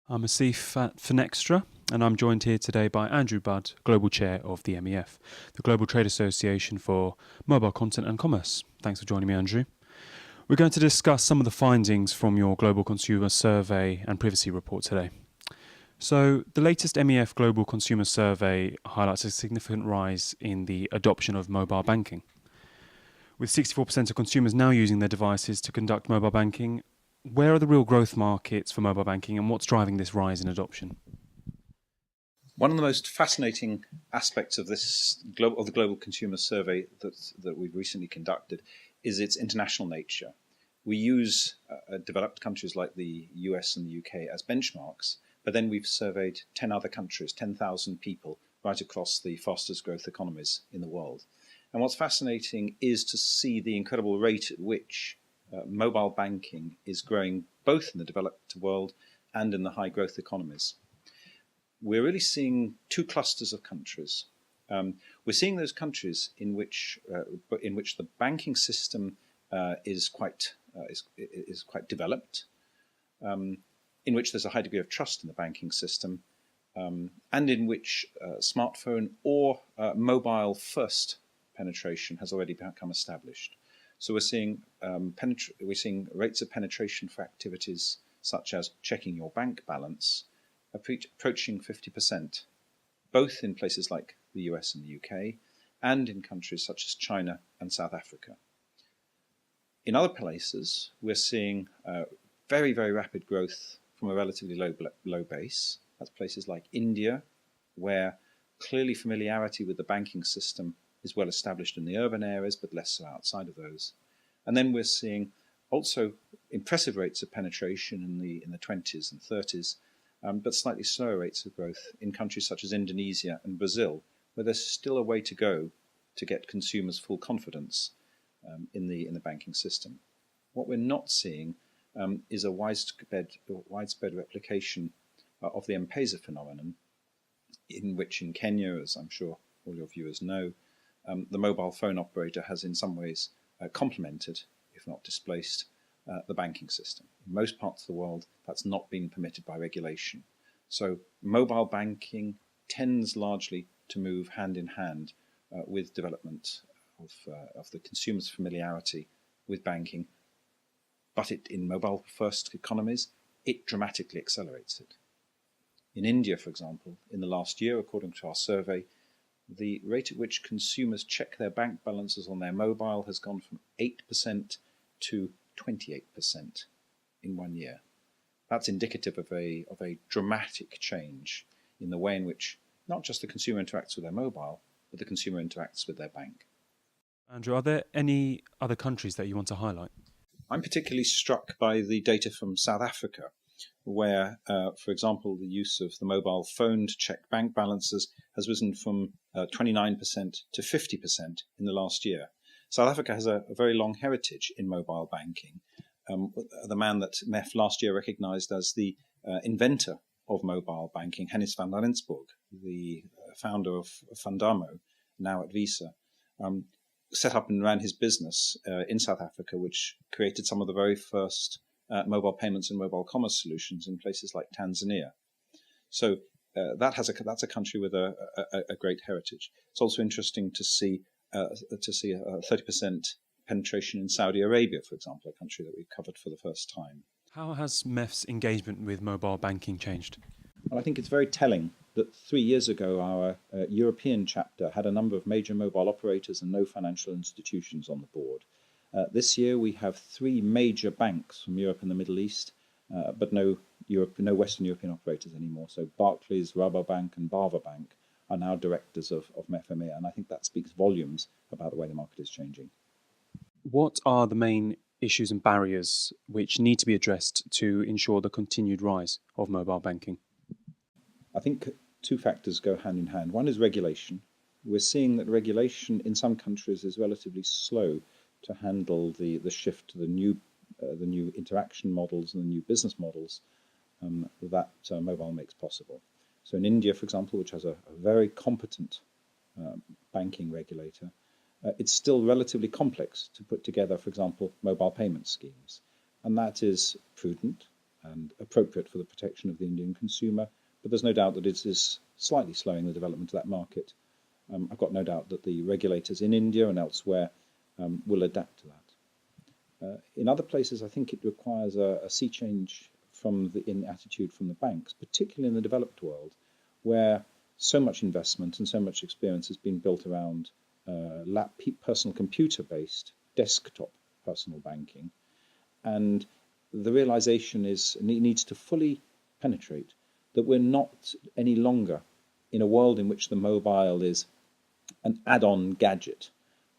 I'm Asif at Finextra, and I'm joined here today by Andrew Budd, Global Chair of the MEF, the Global Trade Association for Mobile Content and Commerce. Thanks for joining me, Andrew. We're going to discuss some of the findings from your Global Consumer Survey and Privacy Report today. So, the latest MEF Global Consumer Survey highlights a significant rise in the adoption of mobile banking. With 64% of consumers now using their devices to conduct mobile banking, where are the real growth markets for mobile banking and what's driving this rise in adoption? One of the most fascinating aspects of the Global Consumer Survey that we've recently conducted is its international nature. We use developed countries like the US and the UK as benchmarks, but then we've surveyed 10 other countries, 10,000 people right across the fastest growth economies in the world. And what's fascinating is to see the incredible rate at which mobile banking is growing both in the developed world and in the high growth economies. We're really seeing two clusters of countries. We're seeing those countries in which the banking system is quite developed, in which there's a high degree of trust in the banking system, and in which smartphone or mobile first penetration has already become established. So we're seeing rates of penetration for activities such as checking your bank balance approaching 50%, both in places like the US and the UK, and in countries such as China and South Africa. In other places, we're seeing very, very rapid growth from a relatively low base. That's places like India, where clearly familiarity with the banking system is well established in the urban areas, but less so outside of those. And then we're seeing also impressive rates of penetration in the 20s and 30s, but slightly slower rates of growth in countries such as Indonesia and Brazil, where there's still a way to go to get consumers full confidence in the banking system. What we're not seeing is a widespread replication of the M-Pesa phenomenon, in which in Kenya, as I'm sure all your viewers know, the mobile phone operator has in some ways complemented, if not displaced, the banking system. In most parts of the world, that's not been permitted by regulation. So mobile banking tends largely to move hand in hand with development of the consumer's familiarity with banking. But in mobile first economies, it dramatically accelerates it. In India, for example, in the last year, according to our survey, the rate at which consumers check their bank balances on their mobile has gone from 8% to 28% in 1 year. That's indicative of a dramatic change in the way in which not just the consumer interacts with their mobile, but the consumer interacts with their bank. Andrew, are there any other countries that you want to highlight? I'm particularly struck by the data from South Africa, where, for example, the use of the mobile phone to check bank balances has risen from 29% to 50% in the last year. South Africa has a very long heritage in mobile banking. The man that MEF last year recognized as the inventor of mobile banking, Hennis van Rensburg, the founder of Fundamo, now at Visa, set up and ran his business in South Africa, which created some of the very first mobile payments and mobile commerce solutions in places like Tanzania. So that's a country with a great heritage. It's also interesting to see a 30% penetration in Saudi Arabia, for example, a country that we've covered for the first time. How has MEF's engagement with mobile banking changed? Well, I think it's very telling that 3 years ago our European chapter had a number of major mobile operators and no financial institutions on the board. This year we have 3 major banks from Europe and the Middle East, but no Western European operators anymore. So Barclays, Rabobank and Bava Bank are now directors of MEF EMEA, and I think that speaks volumes about the way the market is changing. What are the main issues and barriers which need to be addressed to ensure the continued rise of mobile banking? I think 2 factors go hand in hand. One is regulation. We're seeing that regulation in some countries is relatively slow to handle the shift to the new interaction models and the new business models that mobile makes possible. So in India, for example, which has a very competent banking regulator, it's still relatively complex to put together, for example, mobile payment schemes. And that is prudent and appropriate for the protection of the Indian consumer. But there's no doubt that it is slightly slowing the development of that market. I've got no doubt that the regulators in India and elsewhere will adapt to that. In other places, I think it requires a sea change in attitude from the banks, particularly in the developed world, where so much investment and so much experience has been built around personal computer-based desktop personal banking. And the realization needs to fully penetrate that we're not any longer in a world in which the mobile is an add-on gadget,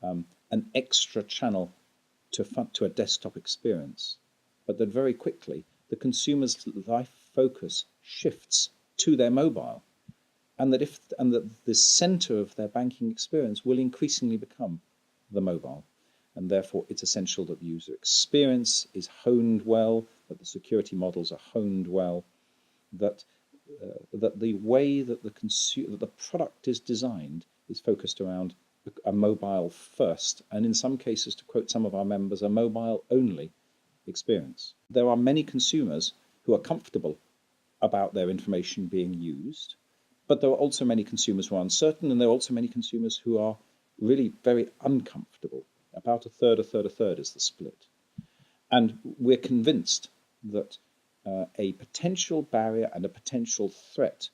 an extra channel to a desktop experience, but that very quickly the consumer's life focus shifts to their mobile, and that the center of their banking experience will increasingly become the mobile. And therefore, it's essential that the user experience is honed well, that the security models are honed well, that the way that the product is designed is focused around a mobile first, and in some cases, to quote some of our members, a mobile only experience. There are many consumers who are comfortable about their information being used, but there are also many consumers who are uncertain, and there are also many consumers who are really very uncomfortable. About a third is the split. And we're convinced that a potential barrier and a potential threat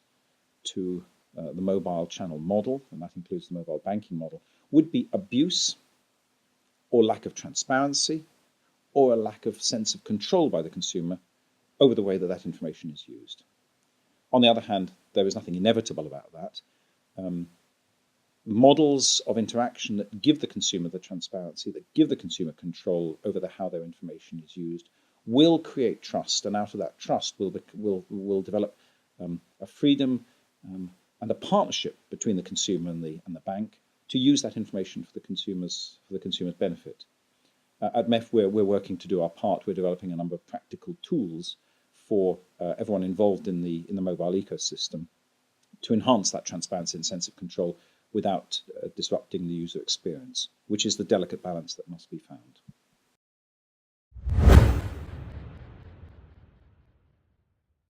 to the mobile channel model, and that includes the mobile banking model, would be abuse or lack of transparency or a lack of sense of control by the consumer over the way that that information is used. On the other hand, there is nothing inevitable about that. Models of interaction that give the consumer the transparency, that give the consumer control over how their information is used, will create trust, and out of that trust will develop a freedom and a partnership between the consumer and the bank to use that information for the consumer's benefit. At MEF, we're working to do our part. We're developing a number of practical tools for everyone involved in the mobile ecosystem to enhance that transparency and sense of control without disrupting the user experience, which is the delicate balance that must be found.